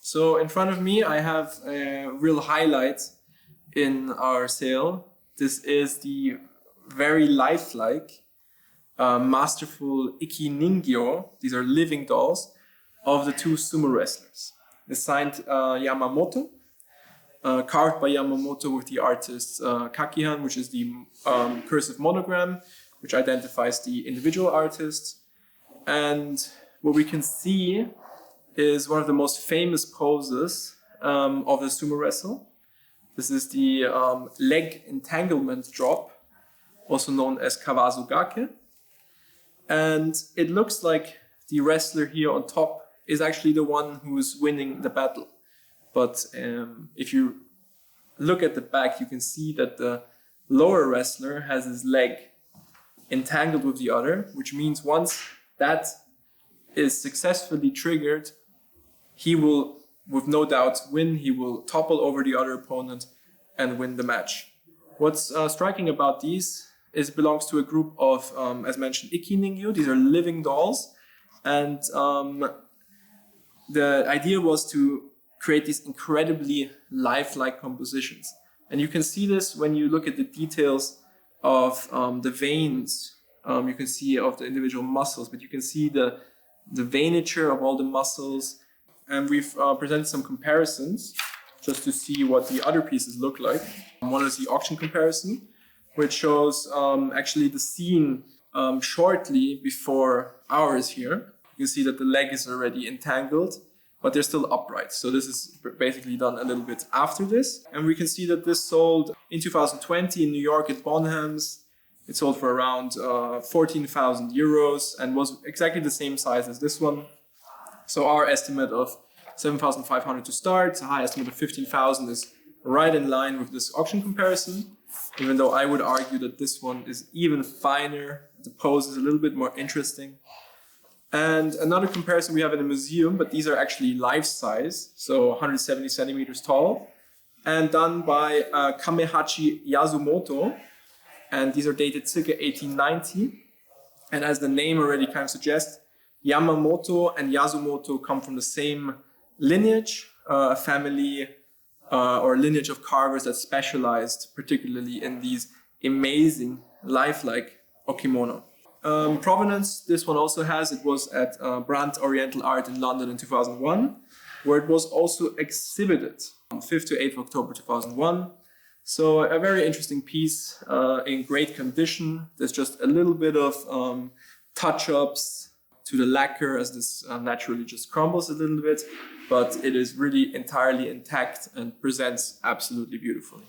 So in front of me, I have a real highlight in our sale. This is the very lifelike, masterful IKI-NINGYO. These are living dolls of the two sumo wrestlers. Designed Yamamoto, carved by Yamamoto with the artist Kakihan, which is the cursive monogram, which identifies the individual artist. And what we can see is one of the most famous poses of the sumo wrestle. This is the leg entanglement drop, also known as Kawasugake. And it looks like the wrestler here on top is actually the one who's winning the battle. But if you look at the back, you can see that the lower wrestler has his leg entangled with the other, which means once that is successfully triggered, he will, with no doubt, win. He will topple over the other opponent and win the match. What's striking about these is it belongs to a group of, as mentioned, IKI-NINGYO. These are living dolls. And the idea was to create these incredibly lifelike compositions. And you can see this when you look at the details of the veins. You can see of the individual muscles, but you can see the veinature of all the muscles. And we've presented some comparisons just to see what the other pieces look like. One is the auction comparison, which shows actually the scene shortly before ours here. You can see that the leg is already entangled, but they're still upright. So this is basically done a little bit after this. And we can see that this sold in 2020 in New York at Bonhams. It sold for around 14,000 euros and was exactly the same size as this one. So our estimate of 7,500 to start, a high estimate of 15,000 is right in line with this auction comparison, even though I would argue that this one is even finer. The pose is a little bit more interesting. And another comparison we have in a museum, but these are actually life size, so 170 centimeters tall, and done by Kamehachi Yasumoto. And these are dated circa 1890. And as the name already kind of suggests, Yamamoto and Yasumoto come from the same lineage, a family or lineage of carvers that specialized particularly in these amazing lifelike okimono. Provenance, this one also has, it was at Brand Oriental Art in London in 2001, where it was also exhibited on 5th to 8th of October 2001. So a very interesting piece in great condition. There's just a little bit of touch-ups to the lacquer as this naturally just crumbles a little bit, but it is really entirely intact and presents absolutely beautifully.